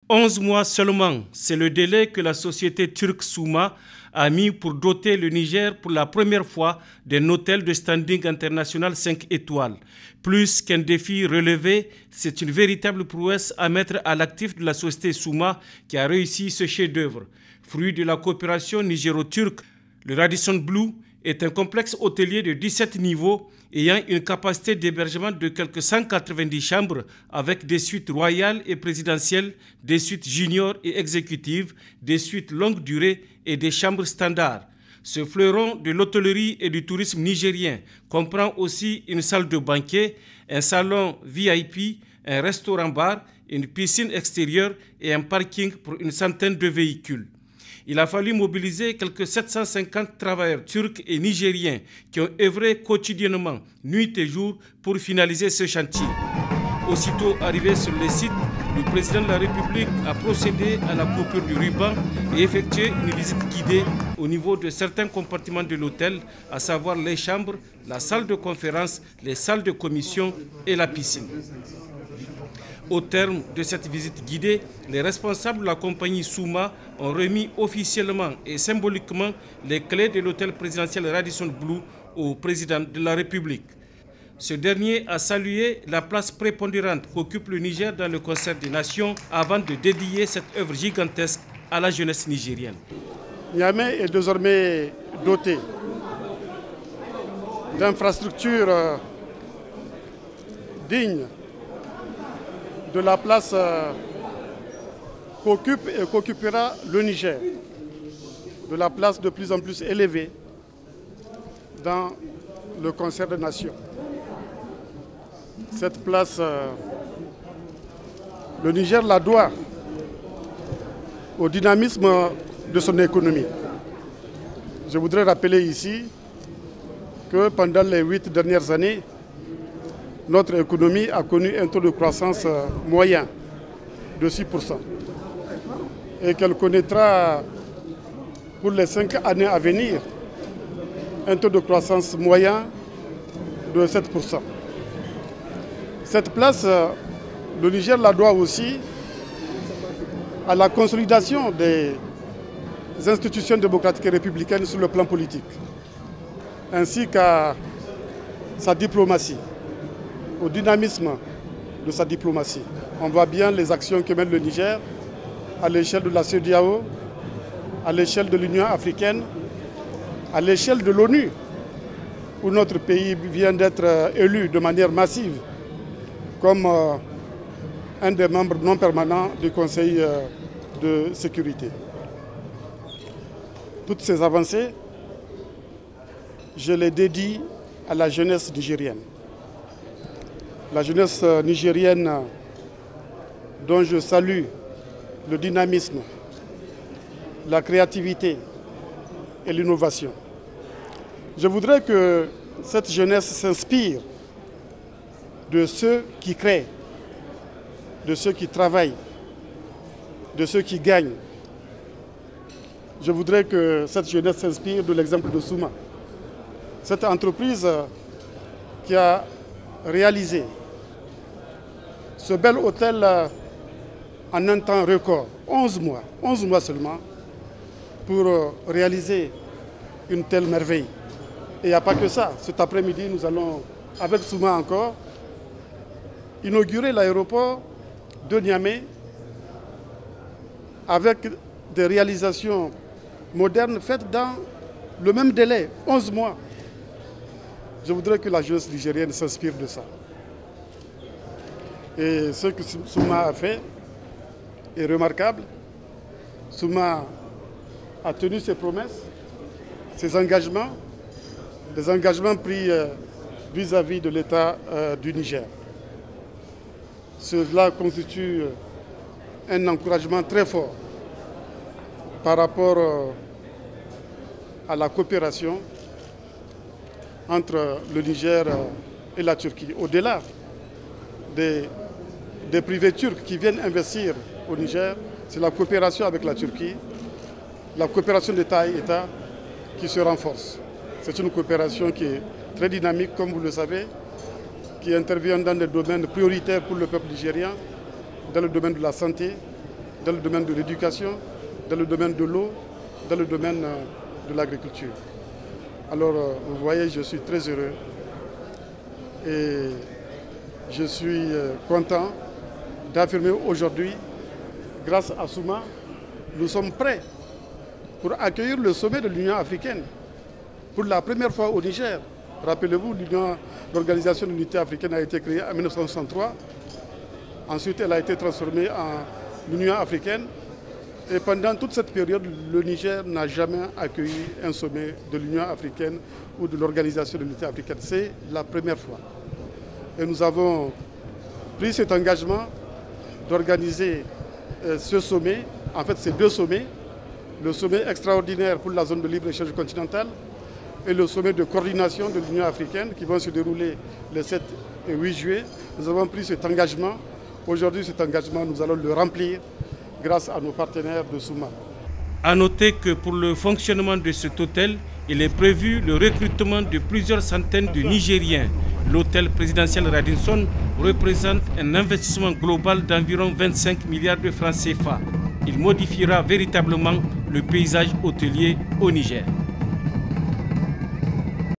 11 mois seulement, c'est le délai que la société turque Souma a mis pour doter le Niger pour la première fois d'un hôtel de standing international 5 étoiles. Plus qu'un défi relevé, c'est une véritable prouesse à mettre à l'actif de la société Souma qui a réussi ce chef-d'œuvre. Fruit de la coopération nigéro-turque, le Radisson Blu est un complexe hôtelier de 17 niveaux ayant une capacité d'hébergement de quelques 190 chambres avec des suites royales et présidentielles, des suites juniors et exécutives, des suites longue durée et des chambres standards. Ce fleuron de l'hôtellerie et du tourisme nigérien comprend aussi une salle de banquet, un salon VIP, un restaurant-bar, une piscine extérieure et un parking pour une centaine de véhicules. Il a fallu mobiliser quelques 750 travailleurs turcs et nigériens qui ont œuvré quotidiennement, nuit et jour, pour finaliser ce chantier. Aussitôt arrivé sur le site, le président de la République a procédé à la coupure du ruban et effectué une visite guidée au niveau de certains compartiments de l'hôtel, à savoir les chambres, la salle de conférence, les salles de commission et la piscine. Au terme de cette visite guidée, les responsables de la compagnie Souma ont remis officiellement et symboliquement les clés de l'hôtel présidentiel Radisson Blu au président de la République. Ce dernier a salué la place prépondérante qu'occupe le Niger dans le concert des nations avant de dédier cette œuvre gigantesque à la jeunesse nigérienne. Niamey est désormais doté d'infrastructures dignes de la place qu'occupe et qu'occupera le Niger, de la place de plus en plus élevée dans le concert des nations. Cette place, le Niger la doit au dynamisme de son économie. Je voudrais rappeler ici que pendant les 8 dernières années, notre économie a connu un taux de croissance moyen de 6% et qu'elle connaîtra pour les 5 années à venir un taux de croissance moyen de 7%. Cette place, le Niger la doit aussi à la consolidation des institutions démocratiques et républicaines sur le plan politique, ainsi qu'à sa diplomatie, au dynamisme de sa diplomatie. On voit bien les actions que mène le Niger à l'échelle de la CEDEAO, à l'échelle de l'Union africaine, à l'échelle de l'ONU, où notre pays vient d'être élu de manière massive comme un des membres non permanents du Conseil de sécurité. Toutes ces avancées, je les dédie à la jeunesse nigérienne. La jeunesse nigérienne dont je salue le dynamisme, la créativité et l'innovation. Je voudrais que cette jeunesse s'inspire de ceux qui créent, de ceux qui travaillent, de ceux qui gagnent. Je voudrais que cette jeunesse s'inspire de l'exemple de Souma. Cette entreprise qui a réalisé ce bel hôtel en un temps record, 11 mois seulement, pour réaliser une telle merveille. Et il n'y a pas que ça. Cet après-midi, nous allons, avec Souma encore, inaugurer l'aéroport de Niamey avec des réalisations modernes faites dans le même délai, 11 mois. Je voudrais que la jeunesse nigérienne s'inspire de ça. Et ce que Souma a fait est remarquable. Souma a tenu ses promesses, ses engagements, des engagements pris vis-à-vis de l'État du Niger. Cela constitue un encouragement très fort par rapport à la coopération entre le Niger et la Turquie. Au-delà des privés turcs qui viennent investir au Niger, c'est la coopération avec la Turquie, la coopération d'État à État qui se renforce. C'est une coopération qui est très dynamique, comme vous le savez, qui intervient dans des domaines prioritaires pour le peuple nigérien, dans le domaine de la santé, dans le domaine de l'éducation, dans le domaine de l'eau, dans le domaine de l'agriculture. Alors, vous voyez, je suis très heureux et je suis content d'affirmer aujourd'hui, grâce à Souma, nous sommes prêts pour accueillir le sommet de l'Union africaine pour la première fois au Niger. Rappelez-vous, l'Organisation de l'Unité africaine a été créée en 1963. Ensuite, elle a été transformée en Union africaine. Et pendant toute cette période, le Niger n'a jamais accueilli un sommet de l'Union africaine ou de l'Organisation de l'Unité africaine. C'est la première fois. Et nous avons pris cet engagement d'organiser ce sommet, en fait ces deux sommets, le sommet extraordinaire pour la zone de libre-échange continentale et le sommet de coordination de l'Union africaine qui vont se dérouler le 7 et 8 juillet. Nous avons pris cet engagement. Aujourd'hui, cet engagement, nous allons le remplir grâce à nos partenaires de Souma. A noter que pour le fonctionnement de cet hôtel, il est prévu le recrutement de plusieurs centaines de Nigériens. L'hôtel présidentiel Radisson représente un investissement global d'environ 25 milliards de francs CFA. Il modifiera véritablement le paysage hôtelier au Niger.